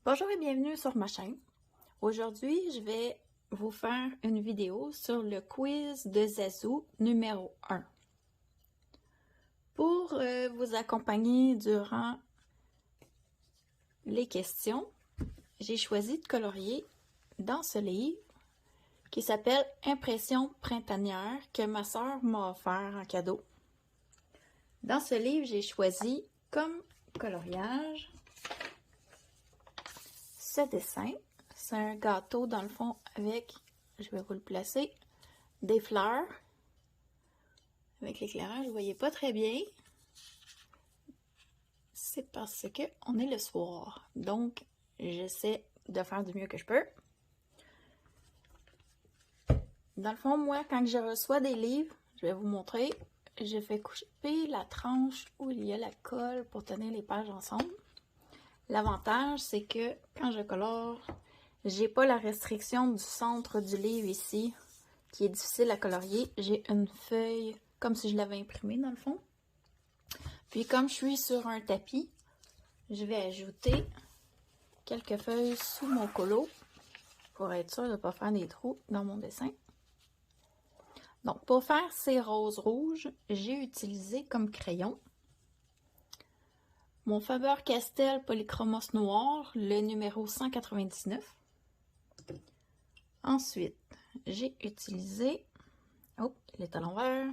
Bonjour et bienvenue sur ma chaîne. Aujourd'hui, je vais vous faire une vidéo sur le quiz de Zazu numéro 1. Pour vous accompagner durant les questions, j'ai choisi de colorier dans ce livre qui s'appelle Impressions printanières que ma sœur m'a offert en cadeau. Dans ce livre, j'ai choisi comme coloriage ce dessin. C'est un gâteau dans le fond avec, je vais vous le placer, des fleurs. Avec l'éclairage, vous ne voyez pas très bien. C'est parce que on est le soir. Donc, j'essaie de faire du mieux que je peux. Dans le fond, moi, quand je reçois des livres, je vais vous montrer, je fais couper la tranche où il y a la colle pour tenir les pages ensemble. L'avantage, c'est que quand je colore, j'ai pas la restriction du centre du livre ici, qui est difficile à colorier. J'ai une feuille comme si je l'avais imprimée dans le fond. Puis comme je suis sur un tapis, je vais ajouter quelques feuilles sous mon colo pour être sûr de ne pas faire des trous dans mon dessin. Donc pour faire ces roses rouges, j'ai utilisé comme crayon mon Faber-Castell Polychromos noir, le numéro 199. Ensuite, j'ai utilisé, oh, il est à l'envers,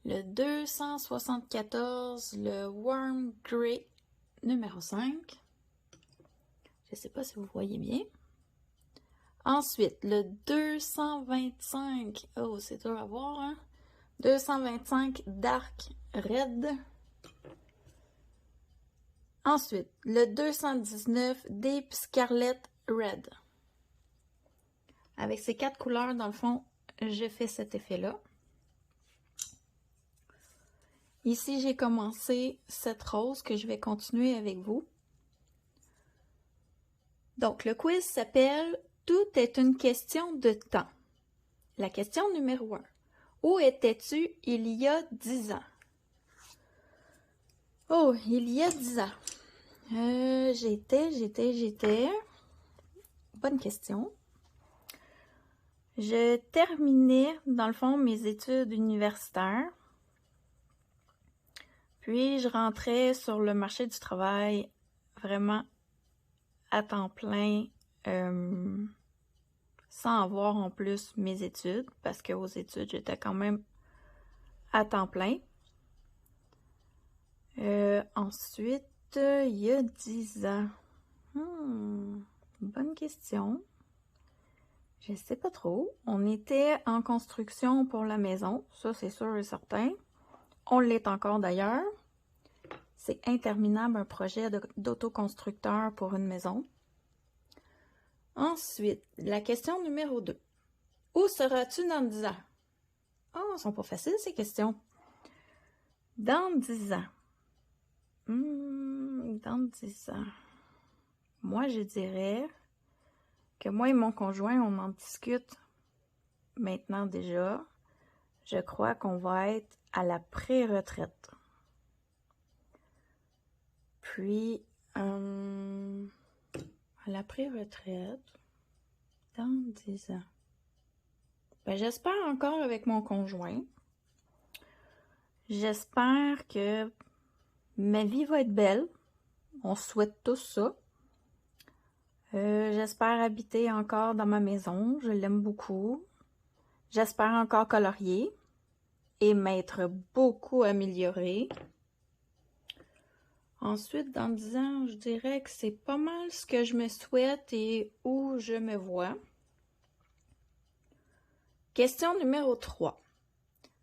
le 274, le Warm Grey numéro 5. Je ne sais pas si vous voyez bien. Ensuite, le 225, oh, c'est dur à voir, hein? 225 Dark Red. Ensuite, le 219 Deep Scarlet Red. Avec ces quatre couleurs, dans le fond, je fais cet effet-là. Ici, j'ai commencé cette rose que je vais continuer avec vous. Donc, le quiz s'appelle « Tout est une question de temps ». La question numéro 1. Où étais-tu il y a 10 ans? Oh, il y a 10 ans. J'étais... Bonne question. Je terminais, dans le fond, mes études universitaires. Puis, je rentrais sur le marché du travail vraiment à temps plein, sans avoir en plus mes études, parce qu'aux études, j'étais quand même à temps plein. Ensuite, il y a 10 ans. Bonne question. Je sais pas trop. On était en construction pour la maison, ça c'est sûr et certain. On l'est encore d'ailleurs. C'est interminable un projet d'autoconstructeur pour une maison. Ensuite, la question numéro 2. Où seras-tu dans 10 ans? Oh, elles sont pas faciles ces questions. Dans 10 ans. Dans 10 ans. Moi, je dirais que moi et mon conjoint, on en discute maintenant déjà. Je crois qu'on va être à la pré-retraite. Puis, à la pré-retraite, dans 10 ans. Ben, j'espère encore avec mon conjoint. J'espère que ma vie va être belle. On souhaite tous ça. J'espère habiter encore dans ma maison. Je l'aime beaucoup. J'espère encore colorier et m'être beaucoup améliorée. Ensuite, dans 10 ans, je dirais que c'est pas mal ce que je me souhaite et où je me vois. Question numéro 3.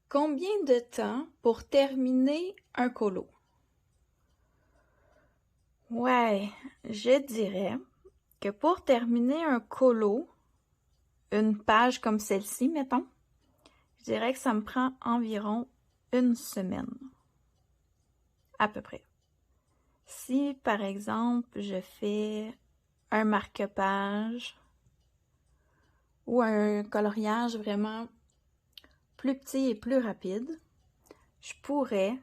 Combien de temps pour terminer un colo? Ouais, je dirais que pour terminer un colo, une page comme celle-ci, mettons, je dirais que ça me prend environ 1 semaine. À peu près. Si, par exemple, je fais un marque-page ou un coloriage vraiment plus petit et plus rapide, je pourrais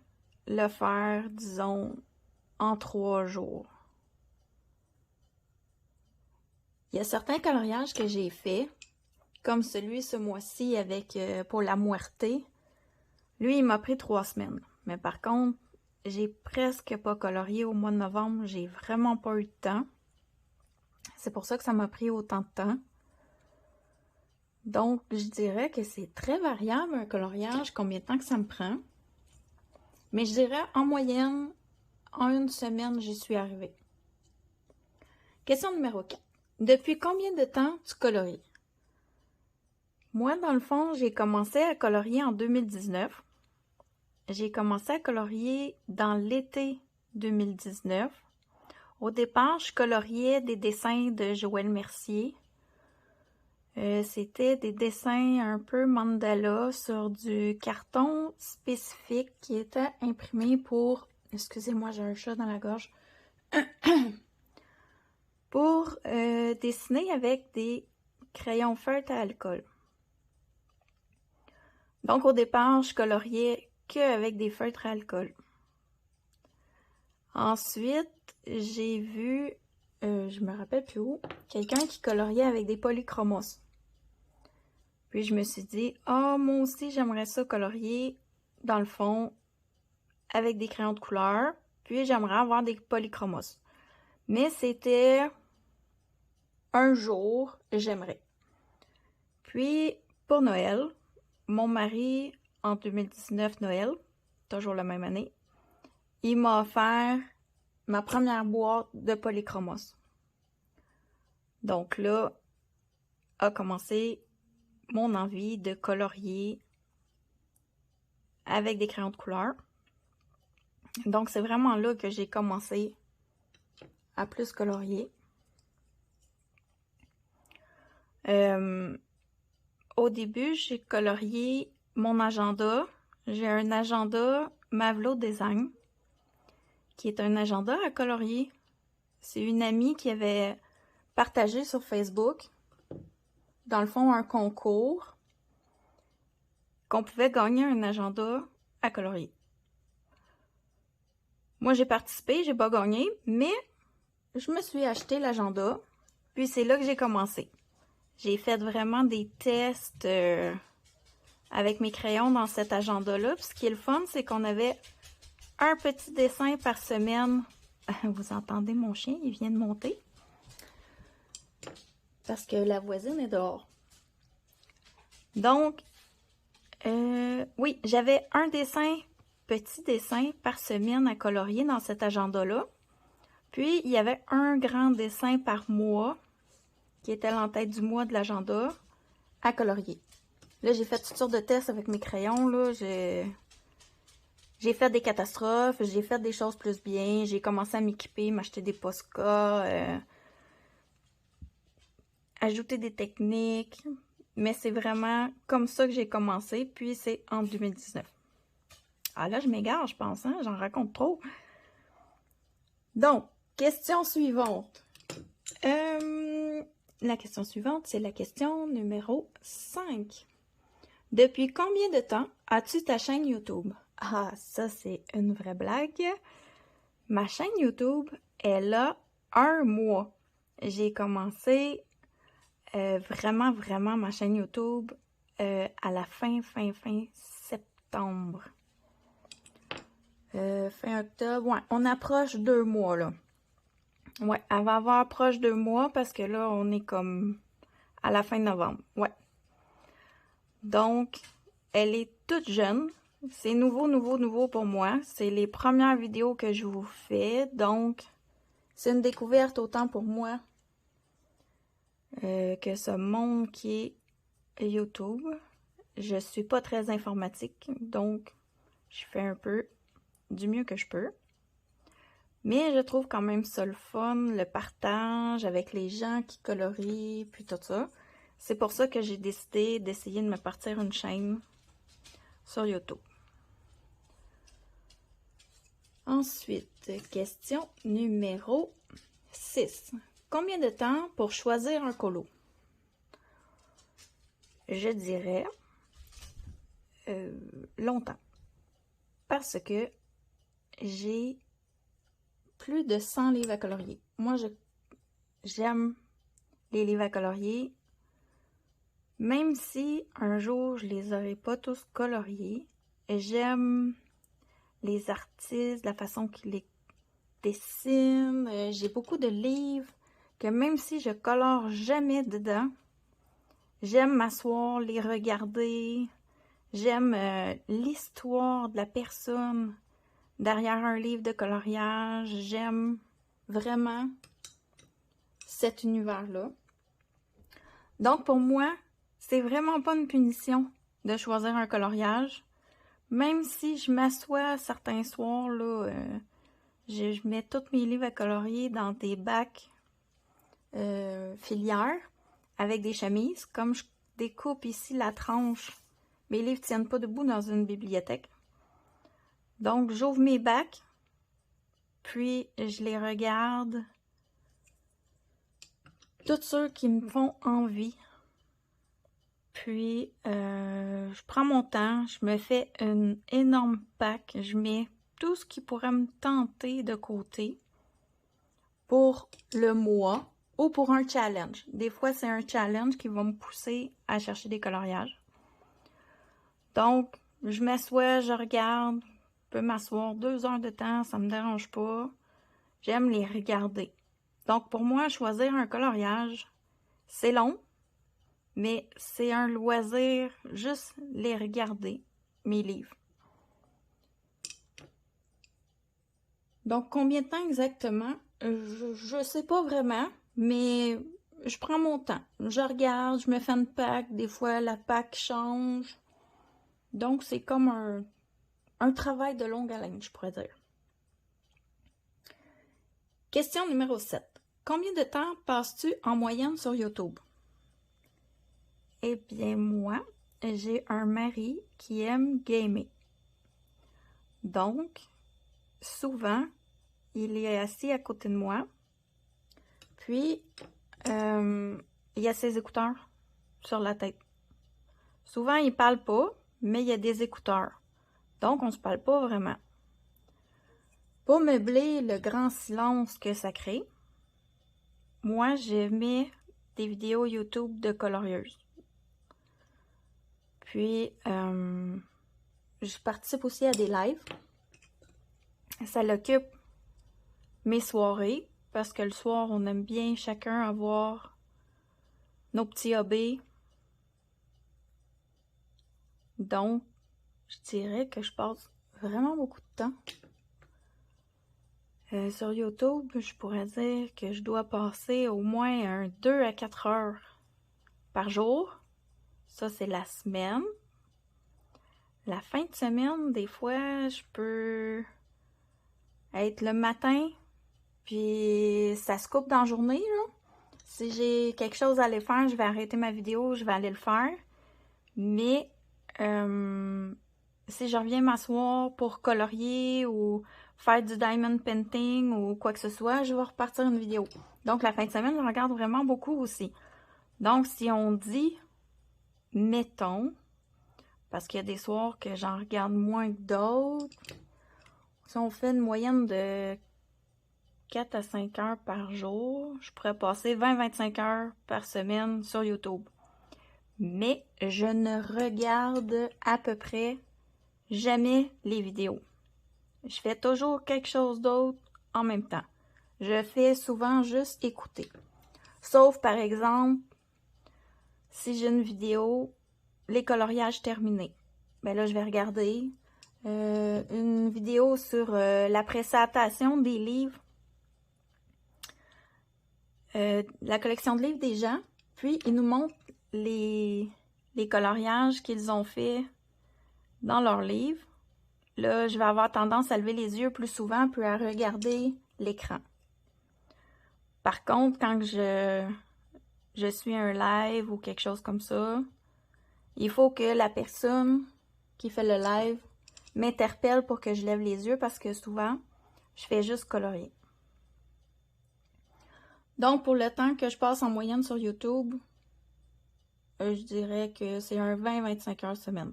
le faire, disons, en 3 jours. Il y a certains coloriages que j'ai faits, comme celui ce mois-ci avec pour la Muerte. Lui, il m'a pris 3 semaines. Mais par contre, j'ai presque pas colorié au mois de novembre. J'ai vraiment pas eu de temps. C'est pour ça que ça m'a pris autant de temps. Donc, je dirais que c'est très variable un coloriage, combien de temps que ça me prend. Mais je dirais en moyenne, en 1 semaine, j'y suis arrivée. Question numéro 4. Depuis combien de temps tu colories? Moi, dans le fond, j'ai commencé à colorier en 2019. J'ai commencé à colorier dans l'été 2019. Au départ, je coloriais des dessins de Joël Mercier. C'était des dessins un peu mandala sur du carton spécifique qui était imprimé pour... Excusez-moi, j'ai un chat dans la gorge. Pour dessiner avec des crayons feutres à alcool. Donc, au départ, je coloriais qu'avec des feutres à alcool. Ensuite, j'ai vu, je me rappelle plus où, quelqu'un qui coloriait avec des polychromos. Puis je me suis dit, ah, moi aussi, j'aimerais ça colorier, dans le fond, avec des crayons de couleur. Puis j'aimerais avoir des polychromos. Mais c'était un jour, j'aimerais. Puis, pour Noël, mon mari, en 2019, Noël, toujours la même année, il m'a offert ma première boîte de polychromos. Donc là, a commencé mon envie de colorier avec des crayons de couleur. Donc, c'est vraiment là que j'ai commencé à plus colorier. Au début, j'ai colorié mon agenda. J'ai un agenda Mavlo Design, qui est un agenda à colorier. C'est une amie qui avait partagé sur Facebook, dans le fond, un concours qu'on pouvait gagner un agenda à colorier. Moi, j'ai participé, j'ai pas gagné, mais je me suis acheté l'agenda, puis c'est là que j'ai commencé. J'ai fait vraiment des tests avec mes crayons dans cet agenda-là. Puis ce qui est le fun, c'est qu'on avait un petit dessin par semaine. Vous entendez mon chien, il vient de monter. Parce que la voisine est dehors. Donc, oui, j'avais un petit dessin par semaine à colorier dans cet agenda-là. Puis, il y avait un grand dessin par mois, qui était l'entête du mois de l'agenda, à colorier. Là, j'ai fait toutes sortes de tests avec mes crayons, là. J'ai fait des catastrophes, j'ai fait des choses plus bien, j'ai commencé à m'équiper, m'acheter des Posca, ajouter des techniques. Mais c'est vraiment comme ça que j'ai commencé, puis c'est en 2019. Ah là, je m'égare, je pense, hein? J'en raconte trop. Donc, question suivante. La question suivante, c'est la question numéro 5. Depuis combien de temps as-tu ta chaîne YouTube? Ah, ça, c'est une vraie blague. Ma chaîne YouTube, elle a 1 mois. J'ai commencé vraiment ma chaîne YouTube à la fin septembre. Fin octobre, ouais, on approche 2 mois, là. Ouais, elle va avoir proche 2 mois parce que là, on est comme à la fin de novembre. Ouais. Donc, elle est toute jeune. C'est nouveau pour moi. C'est les premières vidéos que je vous fais. Donc, c'est une découverte autant pour moi que ce monde qui est YouTube. Je suis pas très informatique, donc je fais un peu du mieux que je peux. Mais je trouve quand même ça le fun, le partage avec les gens qui colorient, puis tout ça. C'est pour ça que j'ai décidé d'essayer de me partir une chaîne sur YouTube. Ensuite, question numéro 6. Combien de temps pour choisir un colo? Je dirais longtemps. Parce que j'ai plus de 100 livres à colorier. Moi, j'aime les livres à colorier. Même si un jour je les aurai pas tous coloriés, j'aime les artistes, la façon qu'ils les dessinent. J'ai beaucoup de livres que même si je colore jamais dedans, j'aime m'asseoir, les regarder. J'aime l'histoire de la personne derrière un livre de coloriage. J'aime vraiment cet univers-là. Donc pour moi, c'est vraiment pas une punition de choisir un coloriage. Même si je m'assois certains soirs, là, je mets tous mes livres à colorier dans des bacs filières avec des chemises. Comme je découpe ici la tranche, mes livres ne tiennent pas debout dans une bibliothèque. Donc, j'ouvre mes bacs, puis je les regarde. Tous ceux qui me font envie. Puis, je prends mon temps, je me fais une énorme pack. Je mets tout ce qui pourrait me tenter de côté pour le mois ou pour un challenge. Des fois, c'est un challenge qui va me pousser à chercher des coloriages. Donc, je m'assois, je regarde. Je peux m'asseoir 2 heures de temps, ça me dérange pas. J'aime les regarder. Donc, pour moi, choisir un coloriage, c'est long, mais c'est un loisir, juste les regarder, mes livres. Donc, combien de temps exactement? Je sais pas vraiment, mais je prends mon temps. Je regarde, je me fais une pack. Des fois, la pack change. Donc, c'est comme un travail de longue haleine, je pourrais dire. Question numéro 7. Combien de temps passes-tu en moyenne sur YouTube? Eh bien, moi, j'ai un mari qui aime gamer. Donc, souvent, il est assis à côté de moi. Puis, il a ses écouteurs sur la tête. Souvent, il parle pas, mais il y a des écouteurs. Donc, on se parle pas vraiment. Pour meubler le grand silence que ça crée, moi, je mets des vidéos YouTube de colorieuses. Puis, je participe aussi à des lives. Ça l'occupe mes soirées, parce que le soir, on aime bien chacun avoir nos petits hobbies. Donc, je dirais que je passe vraiment beaucoup de temps. Sur YouTube, je pourrais dire que je dois passer au moins 2 à 4 heures par jour. Ça, c'est la semaine. La fin de semaine, des fois, je peux être le matin, puis ça se coupe dans la journée, là. Si j'ai quelque chose à aller faire, je vais arrêter ma vidéo, je vais aller le faire. Mais si je reviens m'asseoir pour colorier ou faire du diamond painting ou quoi que ce soit, je vais repartir une vidéo. Donc, la fin de semaine, je regarde vraiment beaucoup aussi. Donc, si on dit, mettons, parce qu'il y a des soirs que j'en regarde moins que d'autres, si on fait une moyenne de 4 à 5 heures par jour, je pourrais passer 20-25 heures par semaine sur YouTube. Mais je ne regarde à peu près jamais les vidéos. Je fais toujours quelque chose d'autre en même temps. Je fais souvent juste écouter. Sauf par exemple, si j'ai une vidéo, les coloriages terminés. Ben là, je vais regarder une vidéo sur la présentation des livres, la collection de livres des gens. Puis, ils nous montrent les coloriages qu'ils ont fait dans leurs livres. Là, je vais avoir tendance à lever les yeux plus souvent puis à regarder l'écran. Par contre, quand je suis un live ou quelque chose comme ça, il faut que la personne qui fait le live m'interpelle pour que je lève les yeux parce que souvent, je fais juste colorier. Donc, pour le temps que je passe en moyenne sur YouTube, je dirais que c'est un 20-25 heures semaine.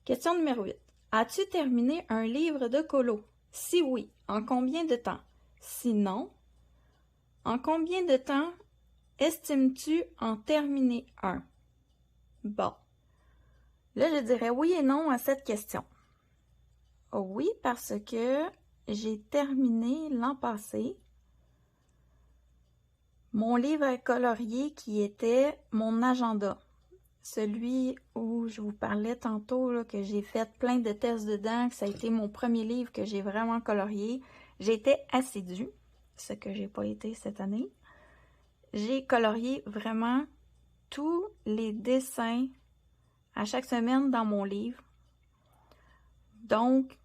Question numéro 8. As-tu terminé un livre de colo? Si oui, en combien de temps? Sinon, en combien de temps estimes-tu en terminer un? Bon. Là, je dirais oui et non à cette question. Oui, parce que j'ai terminé l'an passé mon livre à colorier qui était mon agenda. Celui où je vous parlais tantôt, là, que j'ai fait plein de tests dedans, que ça a été mon premier livre que j'ai vraiment colorié. J'ai été assidue, ce que j'ai pas été cette année. J'ai colorié vraiment tous les dessins à chaque semaine dans mon livre. Donc,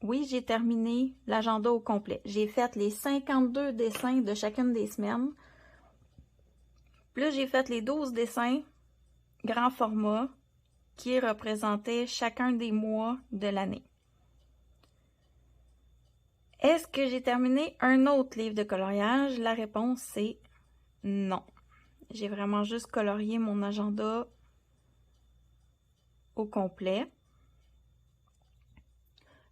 oui, j'ai terminé l'agenda au complet. J'ai fait les 52 dessins de chacune des semaines. Plus j'ai fait les 12 dessins grand format qui représentaient chacun des mois de l'année. Est-ce que j'ai terminé un autre livre de coloriage? La réponse c'est non. J'ai vraiment juste colorié mon agenda au complet.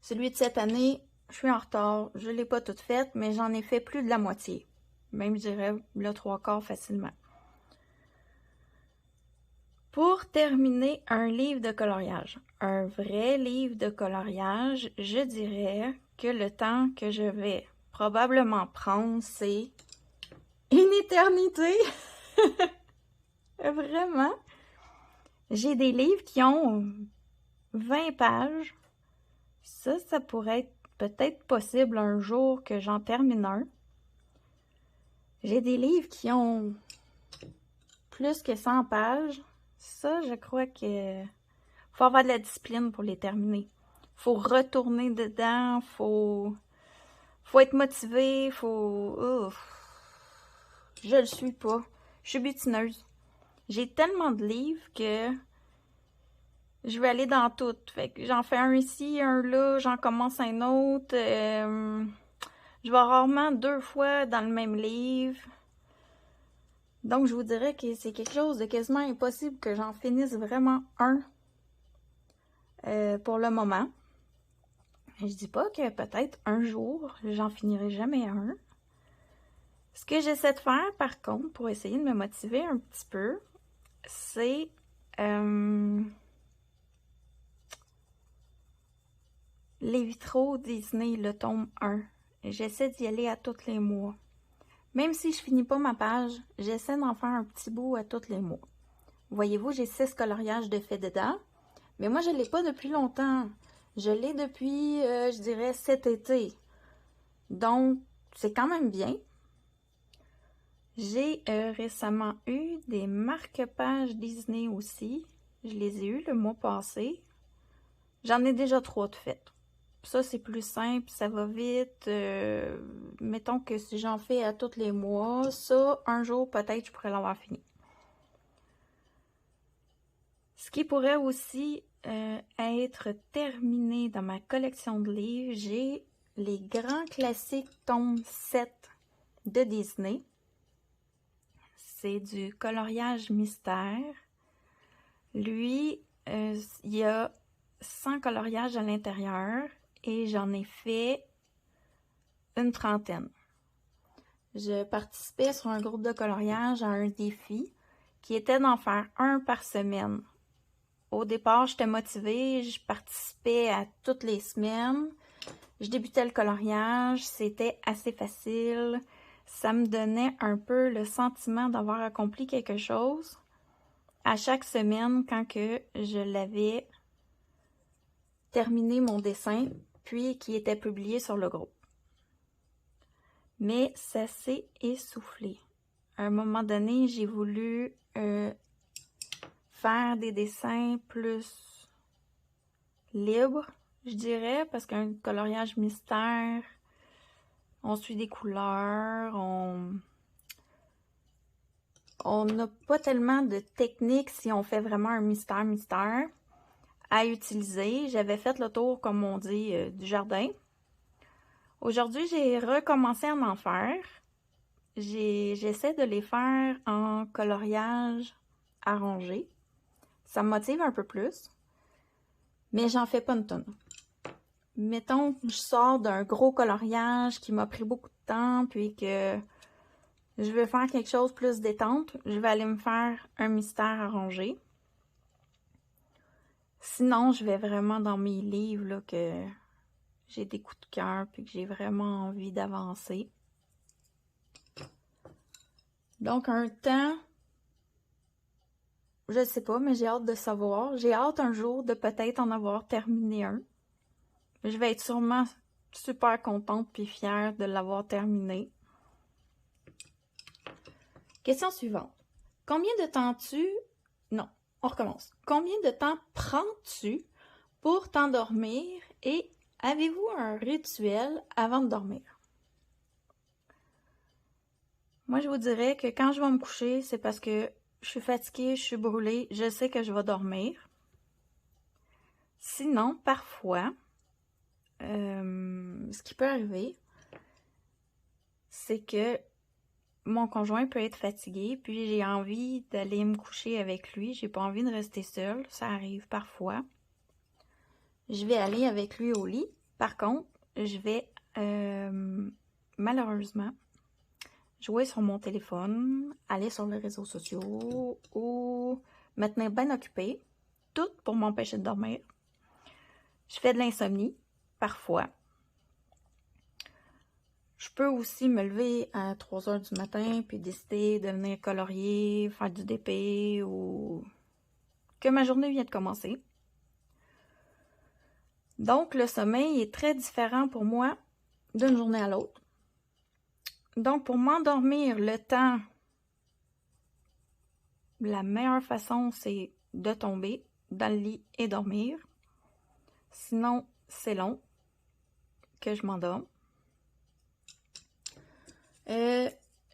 Celui de cette année, je suis en retard. Je ne l'ai pas toute faite, mais j'en ai fait plus de la moitié. Même, je dirais, le 3/4 facilement. Pour terminer un livre de coloriage, un vrai livre de coloriage, je dirais que le temps que je vais probablement prendre, c'est une éternité. Vraiment. J'ai des livres qui ont 20 pages. Ça pourrait être peut-être possible un jour que j'en termine un. J'ai des livres qui ont plus que 100 pages. Ça, je crois que faut avoir de la discipline pour les terminer. Faut retourner dedans, faut être motivé, je le suis pas. Je suis butineuse. J'ai tellement de livres que je vais aller dans tout. Fait que j'en fais un ici, un là, j'en commence un autre. Je vais rarement 2 fois dans le même livre. Donc, je vous dirais que c'est quelque chose de quasiment impossible que j'en finisse vraiment un pour le moment. Je dis pas que peut-être un jour, j'en finirai jamais un. Ce que j'essaie de faire, par contre, pour essayer de me motiver un petit peu, c'est les vitraux Disney, le tome 1. J'essaie d'y aller à tous les mois. Même si je finis pas ma page, j'essaie d'en faire un petit bout à tous les mois. Voyez-vous, j'ai 6 coloriages de fait dedans, mais moi je ne l'ai pas depuis longtemps. Je l'ai depuis, je dirais, cet été. Donc, c'est quand même bien. J'ai récemment eu des marque-pages Disney aussi. Je les ai eus le mois passé. J'en ai déjà 3 de fait. Ça, c'est plus simple, ça va vite. Mettons que si j'en fais à tous les mois, ça, un jour, peut-être, je pourrais l'avoir fini. Ce qui pourrait aussi être terminé dans ma collection de livres, j'ai les grands classiques tome 7 de Disney. C'est du coloriage mystère. Lui, il y a 100 coloriages à l'intérieur et j'en ai fait une trentaine. Je participais sur un groupe de coloriage à un défi qui était d'en faire un par semaine. Au départ, j'étais motivée, je participais à toutes les semaines. Je débutais le coloriage, c'était assez facile. Ça me donnait un peu le sentiment d'avoir accompli quelque chose à chaque semaine quand que je l'avais terminé mon dessin, puis qui était publié sur le groupe. Mais ça s'est essoufflé. À un moment donné, j'ai voulu faire des dessins plus libres, je dirais, parce qu'un coloriage mystère, on suit des couleurs, on n'a pas tellement de technique si on fait vraiment un mystère à utiliser. J'avais fait le tour, comme on dit, du jardin. Aujourd'hui, j'ai recommencé à en faire. J'essaie de les faire en coloriage arrangé. Ça me motive un peu plus, mais j'en fais pas une tonne. Mettons que je sors d'un gros coloriage qui m'a pris beaucoup de temps, puis que je vais faire quelque chose plus détente. Je vais aller me faire un mystère arrangé. Sinon, je vais vraiment dans mes livres là, que j'ai des coups de cœur puis que j'ai vraiment envie d'avancer. Donc, un temps, je sais pas, mais j'ai hâte de savoir. J'ai hâte un jour de peut-être en avoir terminé un. Je vais être sûrement super contente puis fière de l'avoir terminé. Question suivante. Combien de temps Non, on recommence. Combien de temps prends-tu pour t'endormir et avez-vous un rituel avant de dormir? Moi, je vous dirais que quand je vais me coucher, c'est parce que je suis fatiguée, je suis brûlée, je sais que je vais dormir. Sinon, parfois, ce qui peut arriver, c'est que mon conjoint peut être fatigué, puis j'ai envie d'aller me coucher avec lui. J'ai pas envie de rester seule, ça arrive parfois. Je vais aller avec lui au lit. Par contre, je vais malheureusement jouer sur mon téléphone, aller sur les réseaux sociaux ou me tenir bien occupée, tout pour m'empêcher de dormir. Je fais de l'insomnie, parfois. Je peux aussi me lever à 3 heures du matin puis décider de venir colorier, faire du DP ou que ma journée vient de commencer. Donc, le sommeil est très différent pour moi d'une journée à l'autre. Donc, pour m'endormir, le temps, la meilleure façon, c'est de tomber dans le lit et dormir. Sinon, c'est long que je m'endorme.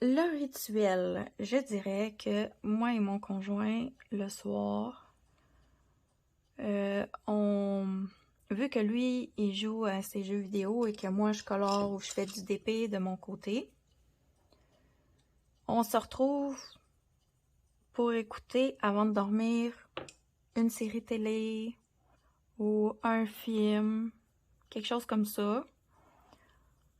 Le rituel, je dirais que moi et mon conjoint, le soir, vu que lui, il joue à ses jeux vidéo et que moi, je colore ou je fais du DP de mon côté, on se retrouve pour écouter, avant de dormir, une série télé ou un film, quelque chose comme ça,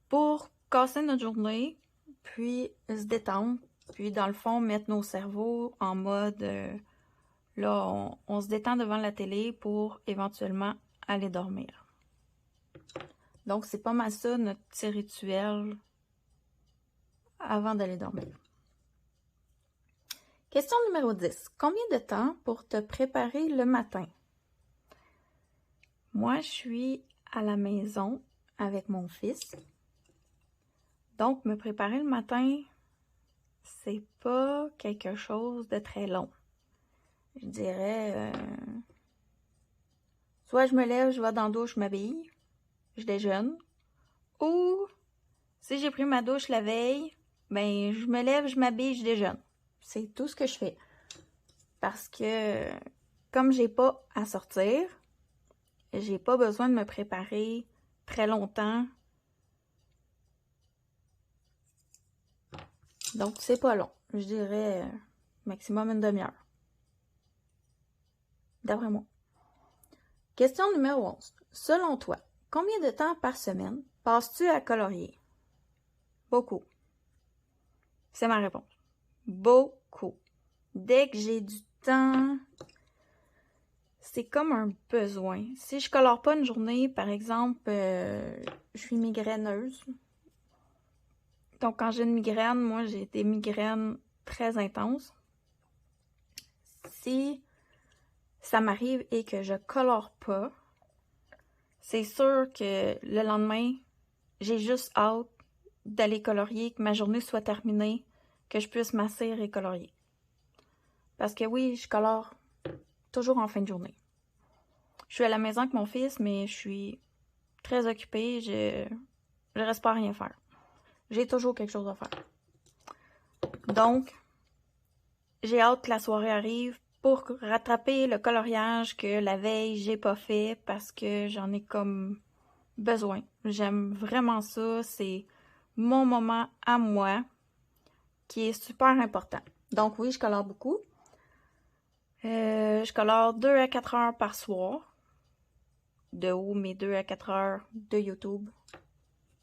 pour casser notre journée, puis se détendre, puis dans le fond, mettre nos cerveaux en mode, là, on se détend devant la télé pour éventuellement aller dormir. Donc, c'est pas mal ça, notre petit rituel avant d'aller dormir. Question numéro 10. Combien de temps pour te préparer le matin? Moi, je suis à la maison avec mon fils. Donc, me préparer le matin, c'est pas quelque chose de très long. Je dirais, soit je me lève, je vais dans la douche, je m'habille, je déjeune, ou si j'ai pris ma douche la veille, ben je me lève, je m'habille, je déjeune. C'est tout ce que je fais. Parce que comme j'ai pas à sortir, j'ai pas besoin de me préparer très longtemps. Donc c'est pas long. Je dirais maximum une demi-heure. D'après moi. Question numéro 11. Selon toi, combien de temps par semaine passes-tu à colorier? Beaucoup. C'est ma réponse. Beaucoup. Dès que j'ai du temps, c'est comme un besoin. Si je colore pas une journée, par exemple, je suis migraineuse. Donc, quand j'ai une migraine, moi, j'ai des migraines très intenses. Si ça m'arrive et que je colore pas, c'est sûr que le lendemain, j'ai juste hâte d'aller colorier, que ma journée soit terminée, que je puisse m'asseoir et colorier. Parce que oui, je colore toujours en fin de journée. Je suis à la maison avec mon fils, mais je suis très occupée, je reste pas à rien faire. J'ai toujours quelque chose à faire. Donc, j'ai hâte que la soirée arrive pour rattraper le coloriage que la veille, j'ai pas fait parce que j'en ai comme besoin. J'aime vraiment ça. C'est mon moment à moi qui est super important. Donc oui, je colore beaucoup. Je colore 2 à 4 heures par soir. De haut, mes 2 à 4 heures de YouTube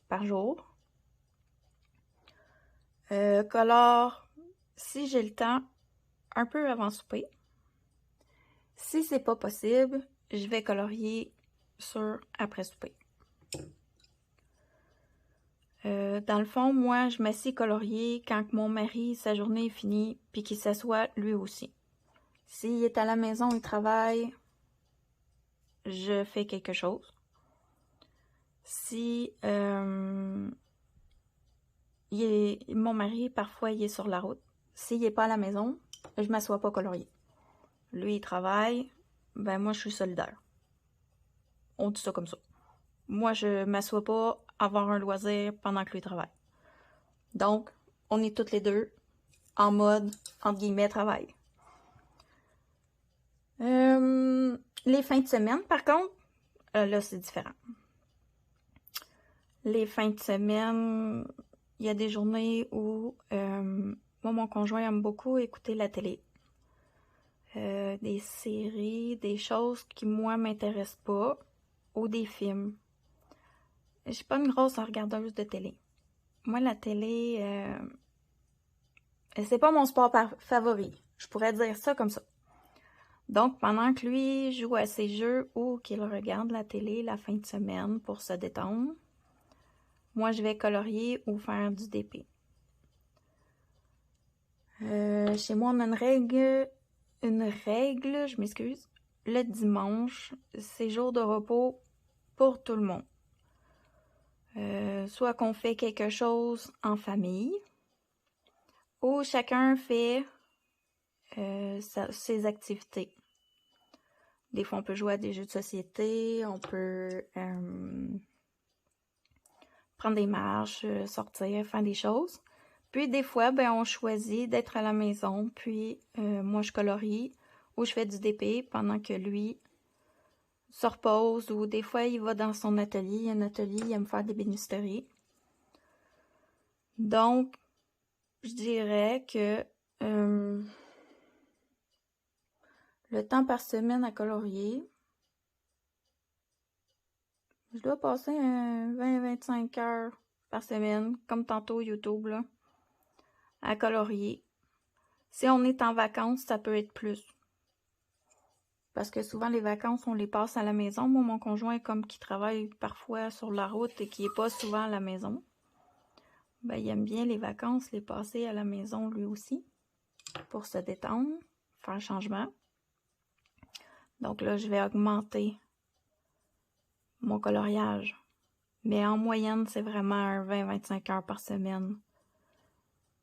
par jour. colore, si j'ai le temps, un peu avant souper. Si c'est pas possible, je vais colorier sur après souper. Dans le fond, moi, je m'assieds colorier quand mon mari, sa journée est finie, puis qu'il s'assoit lui aussi. S'il est à la maison, il travaille, je fais quelque chose. Si mon mari, parfois, il est sur la route. S'il n'est pas à la maison, je m'assois pas colorier. Lui, il travaille, ben moi, je suis solidaire. On dit ça comme ça. Moi, je m'assois pas avoir un loisir pendant que lui travaille. Donc, on est toutes les deux en mode, entre guillemets, travail. Les fins de semaine, par contre, là, c'est différent. Les fins de semaine, il y a des journées où moi, mon conjoint aime beaucoup écouter la télé. Des séries, des choses qui, moi, m'intéressent pas, ou des films. Je suis pas une grosse regardeuse de télé. Moi, la télé, c'est pas mon sport favori. Je pourrais dire ça comme ça. Donc, pendant que lui joue à ses jeux ou qu'il regarde la télé la fin de semaine pour se détendre, moi, je vais colorier ou faire du DP. Chez moi, on a une règle, je m'excuse. Le dimanche, c'est jour de repos pour tout le monde. Soit qu'on fait quelque chose en famille, ou chacun fait ses activités. Des fois, on peut jouer à des jeux de société, on peut prendre des marches, sortir, faire des choses. Puis des fois, ben, on choisit d'être à la maison, puis moi, je colorie ou je fais du DP pendant que lui se repose, ou des fois, il va dans son atelier. Il y a un atelier, il aime faire des bénisteries. Donc, je dirais que le temps par semaine à colorier, je dois passer 20-25 heures par semaine, comme tantôt YouTube, là, à colorier. Si on est en vacances, ça peut être plus. Parce que souvent, les vacances, on les passe à la maison. Moi, mon conjoint, comme qui travaille parfois sur la route et qui n'est pas souvent à la maison, ben, il aime bien les vacances, les passer à la maison lui aussi, pour se détendre, faire un changement. Donc là, je vais augmenter mon coloriage. Mais en moyenne, c'est vraiment un 20-25 heures par semaine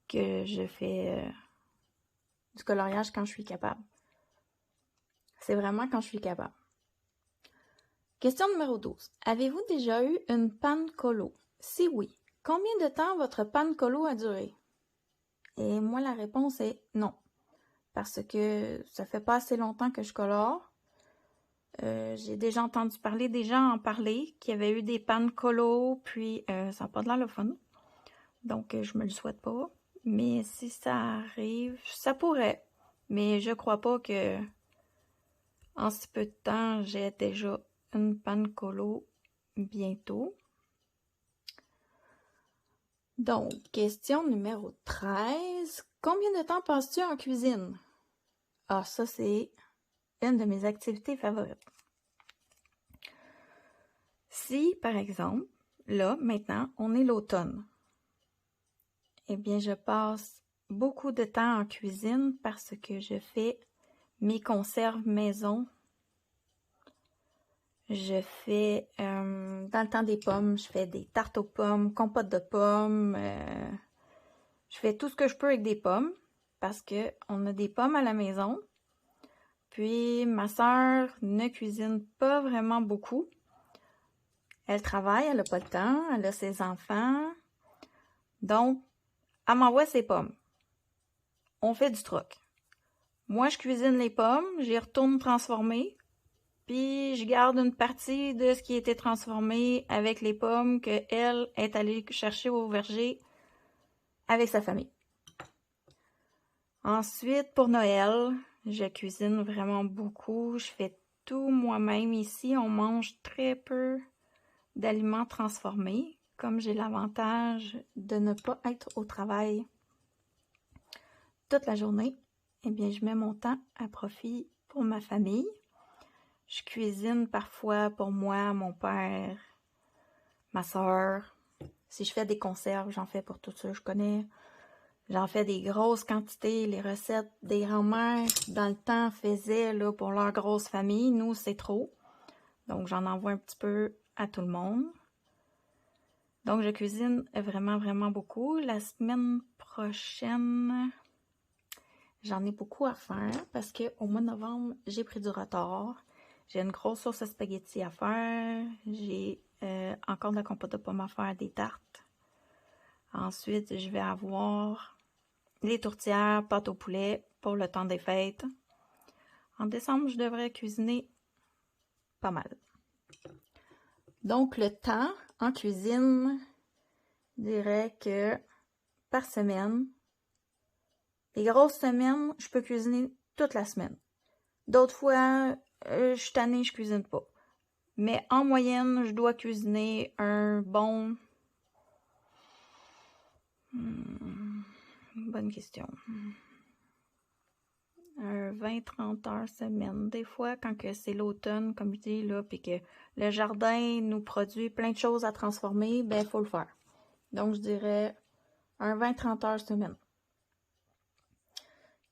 que je fais du coloriage quand je suis capable. C'est vraiment quand je suis capable. Question numéro 12. Avez-vous déjà eu une panne colo? Si oui, combien de temps votre panne colo a duré? Et moi, la réponse est non. Parce que ça fait pas assez longtemps que je colore. J'ai déjà entendu parler, des gens en parler, qui avaient eu des pannes colo, puis ça n'a pas de l'air le fun. Donc, je me le souhaite pas. Mais si ça arrive, ça pourrait. Mais je crois pas que en si peu de temps, j'ai déjà une panne colo bientôt. Donc, question numéro 13. Combien de temps passes-tu en cuisine? Ah, ça, c'est une de mes activités favorites. Si, par exemple, là, maintenant, on est l'automne, eh bien, je passe beaucoup de temps en cuisine parce que je fais mes conserves maison. Je fais, dans le temps des pommes, je fais des tartes aux pommes, compotes de pommes. Je fais tout ce que je peux avec des pommes parce qu'on a des pommes à la maison. Puis, ma sœur ne cuisine pas vraiment beaucoup. Elle travaille, elle n'a pas le temps, elle a ses enfants. Donc, elle m'envoie ses pommes. On fait du troc. Moi, je cuisine les pommes, j'y retourne transformer. Puis, je garde une partie de ce qui a été transformé avec les pommes qu'elle est allée chercher au verger avec sa famille. Ensuite, pour Noël, je cuisine vraiment beaucoup. Je fais tout moi-même ici. On mange très peu d'aliments transformés, comme j'ai l'avantage de ne pas être au travail toute la journée, eh bien, je mets mon temps à profit pour ma famille. Je cuisine parfois pour moi, mon père, ma soeur. Si je fais des conserves, j'en fais pour tout ça, je connais. J'en fais des grosses quantités, les recettes des grands-mères, dans le temps, faisaient là, pour leur grosse famille. Nous, c'est trop. Donc, j'en envoie un petit peu à tout le monde. Donc, je cuisine vraiment, vraiment beaucoup. La semaine prochaine, j'en ai beaucoup à faire parce qu'au mois de novembre, j'ai pris du retard. J'ai une grosse sauce à spaghetti à faire. J'ai encore de la compote de pommes à faire, des tartes. Ensuite, je vais avoir les tourtières, pâte au poulet pour le temps des fêtes. En décembre, je devrais cuisiner pas mal. Donc, le temps en cuisine, je dirais que par semaine, les grosses semaines, je peux cuisiner toute la semaine. D'autres fois, je suis tannée, je cuisine pas. Mais en moyenne, je dois cuisiner un bon... bonne question. 20-30 heures semaine. Des fois, quand c'est l'automne, comme je dis, là, puis que le jardin nous produit plein de choses à transformer, ben, il faut le faire. Donc, je dirais un 20-30 heures semaine.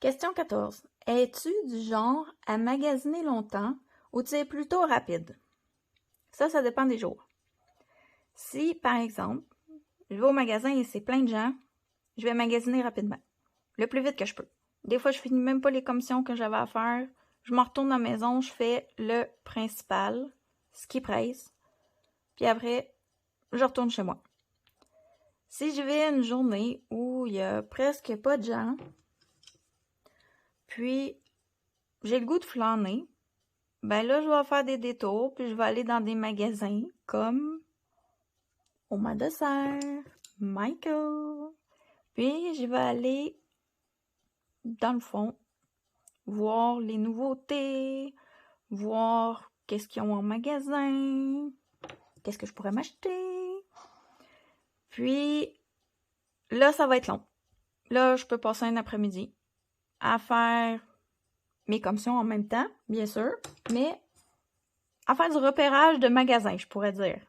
Question 14. Es-tu du genre à magasiner longtemps ou tu es plutôt rapide? Ça dépend des jours. Si, par exemple, je vais au magasin et c'est plein de gens, je vais magasiner rapidement, le plus vite que je peux. Des fois, je finis même pas les commissions que j'avais à faire. Je m'en retourne à la maison, je fais le principal, ce qui presse, puis après, je retourne chez moi. Si je vais une journée où il y a presque pas de gens, puis j'ai le goût de flâner, ben là, je vais faire des détours, puis je vais aller dans des magasins comme Oma Dessert, Michael, puis je vais aller dans le fond, voir les nouveautés, voir qu'est-ce qu'ils ont en magasin, qu'est-ce que je pourrais m'acheter. Puis là, ça va être long. Là, je peux passer un après-midi à faire mes commissions en même temps, bien sûr, mais à faire du repérage de magasins, je pourrais dire.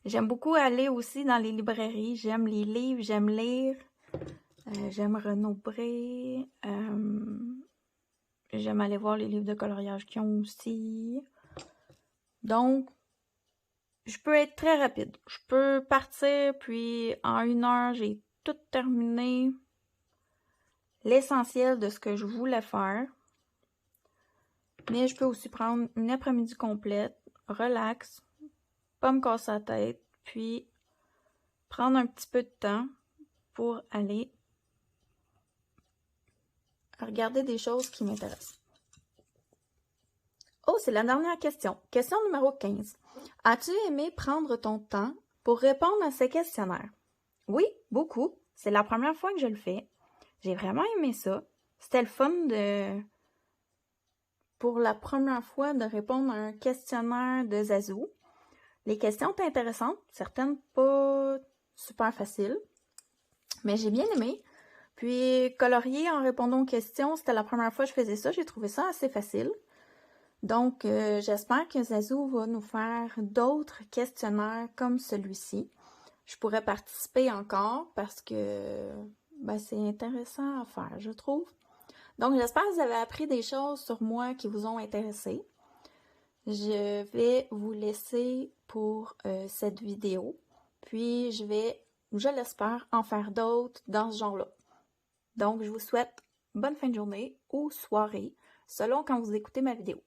J'aime beaucoup aller aussi dans les librairies. J'aime les livres, j'aime lire. J'aime Renaud Bré. J'aime aller voir les livres de coloriage qu'ils ont aussi. Donc, je peux être très rapide. Je peux partir, puis en 1 heure, j'ai tout terminé l'essentiel de ce que je voulais faire. Mais je peux aussi prendre une après-midi complète, relax, pas me casser la tête, puis prendre un petit peu de temps pour aller regarder des choses qui m'intéressent. Oh, c'est la dernière question. Question numéro 15. As-tu aimé prendre ton temps pour répondre à ces questionnaires? Oui, beaucoup. C'est la première fois que je le fais. J'ai vraiment aimé ça. C'était le fun pour la première fois, de répondre à un questionnaire de Zazou. Les questions étaient intéressantes, certaines pas super faciles, mais j'ai bien aimé. Puis colorier en répondant aux questions, c'était la première fois que je faisais ça. J'ai trouvé ça assez facile. Donc, j'espère que Zazou va nous faire d'autres questionnaires comme celui-ci. Je pourrais participer encore parce que c'est intéressant à faire, je trouve. Donc, j'espère que vous avez appris des choses sur moi qui vous ont intéressé. Je vais vous laisser pour cette vidéo. Puis, je vais, je l'espère, en faire d'autres dans ce genre-là. Donc, je vous souhaite bonne fin de journée ou soirée, selon quand vous écoutez ma vidéo.